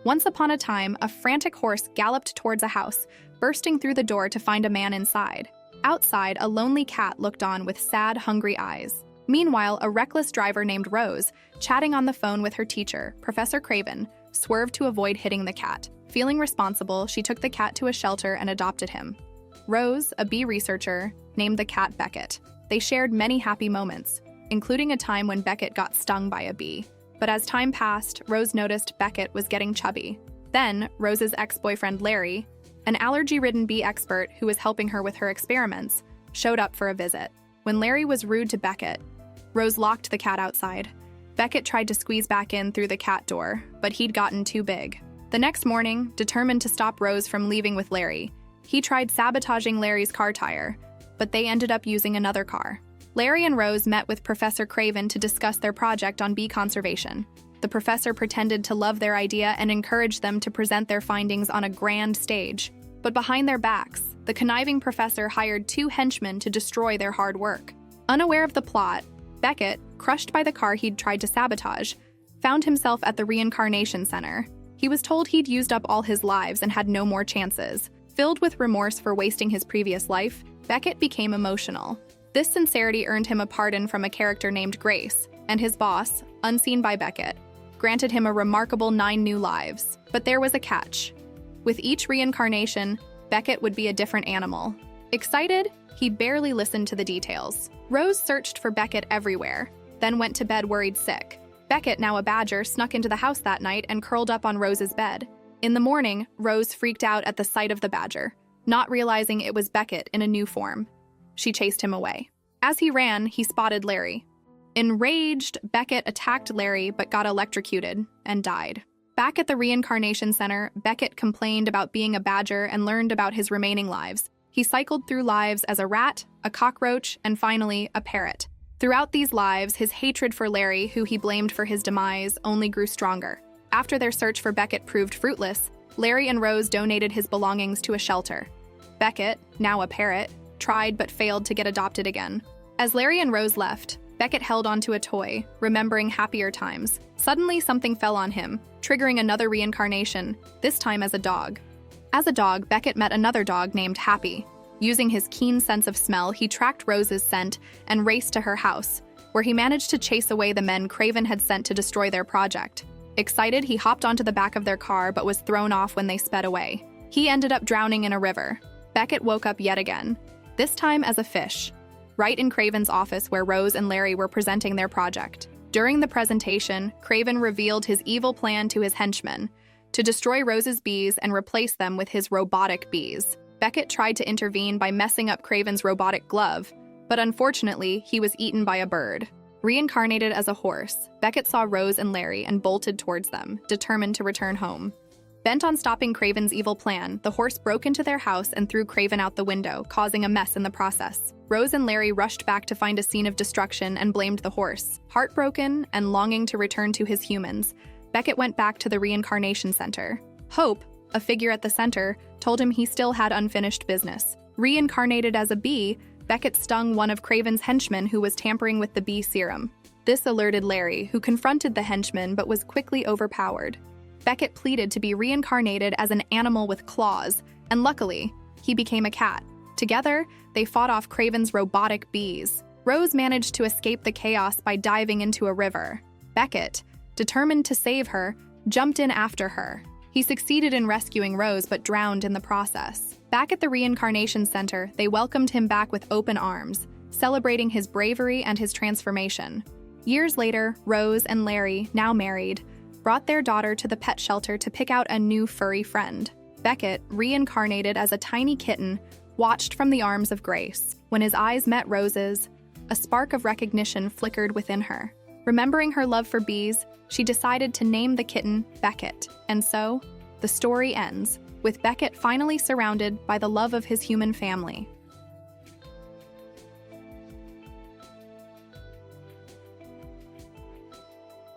Once upon a time, a frantic horse galloped towards a house, bursting through the door to find a man inside. Outside, a lonely cat looked on with sad, hungry eyes. Meanwhile, a reckless driver named Rose, chatting on the phone with her teacher, Professor Craven, swerved to avoid hitting the cat. Feeling responsible, she took the cat to a shelter and adopted him. Rose, a bee researcher, named the cat Becket. They shared many happy moments, including a time when Becket got stung by a bee. But as time passed, Rose noticed Becket was getting chubby. Then, Rose's ex-boyfriend Larry, an allergy-ridden bee expert who was helping her with her experiments, showed up for a visit. When Larry was rude to Becket, Rose locked the cat outside. Becket tried to squeeze back in through the cat door, but he'd gotten too big. The next morning, determined to stop Rose from leaving with Larry, he tried sabotaging Larry's car tire, but they ended up using another car. Larry and Rose met with Professor Craven to discuss their project on bee conservation. The professor pretended to love their idea and encouraged them to present their findings on a grand stage. But behind their backs, the conniving professor hired 2 henchmen to destroy their hard work. Unaware of the plot, Becket, crushed by the car he'd tried to sabotage, found himself at the reincarnation center. He was told he'd used up all his lives and had no more chances. Filled with remorse for wasting his previous life, Becket became emotional. This sincerity earned him a pardon from a character named Grace, and his boss, unseen by Becket, granted him a remarkable 9 new lives. But there was a catch. With each reincarnation, Becket would be a different animal. Excited, he barely listened to the details. Rose searched for Becket everywhere, then went to bed worried sick. Becket, now a badger, snuck into the house that night and curled up on Rose's bed. In the morning, Rose freaked out at the sight of the badger, not realizing it was Becket in a new form. She chased him away. As he ran, he spotted Larry. Enraged, Becket attacked Larry but got electrocuted and died. Back at the reincarnation center, Becket complained about being a badger and learned about his remaining lives. He cycled through lives as a rat, a cockroach, and finally, a parrot. Throughout these lives, his hatred for Larry, who he blamed for his demise, only grew stronger. After their search for Becket proved fruitless, Larry and Rose donated his belongings to a shelter. Becket, now a parrot, tried but failed to get adopted again. As Larry and Rose left, Becket held onto a toy, remembering happier times. Suddenly, something fell on him, triggering another reincarnation, this time as a dog. As a dog, Becket met another dog named Happy. Using his keen sense of smell, he tracked Rose's scent and raced to her house, where he managed to chase away the men Craven had sent to destroy their project. Excited, he hopped onto the back of their car but was thrown off when they sped away. He ended up drowning in a river. Becket woke up yet again, this time as a fish, right in Craven's office where Rose and Larry were presenting their project. During the presentation, Craven revealed his evil plan to his henchmen, to destroy Rose's bees and replace them with his robotic bees. Becket tried to intervene by messing up Craven's robotic glove, but unfortunately, he was eaten by a bird. Reincarnated as a horse, Becket saw Rose and Larry and bolted towards them, determined to return home. Bent on stopping Craven's evil plan, the horse broke into their house and threw Craven out the window, causing a mess in the process. Rose and Larry rushed back to find a scene of destruction and blamed the horse. Heartbroken and longing to return to his humans, Becket went back to the reincarnation center. Hope, a figure at the center, told him he still had unfinished business. Reincarnated as a bee, Becket stung one of Craven's henchmen who was tampering with the bee serum. This alerted Larry, who confronted the henchman but was quickly overpowered. Becket pleaded to be reincarnated as an animal with claws, and luckily, he became a cat. Together, they fought off Craven's robotic bees. Rose managed to escape the chaos by diving into a river. Becket, determined to save her, jumped in after her. He succeeded in rescuing Rose but drowned in the process. Back at the reincarnation center, they welcomed him back with open arms, celebrating his bravery and his transformation. Years later, Rose and Larry, now married, brought their daughter to the pet shelter to pick out a new furry friend. Becket, reincarnated as a tiny kitten, watched from the arms of Grace. When his eyes met Rose's, a spark of recognition flickered within her. Remembering her love for bees, she decided to name the kitten Becket. And so, the story ends, with Becket finally surrounded by the love of his human family.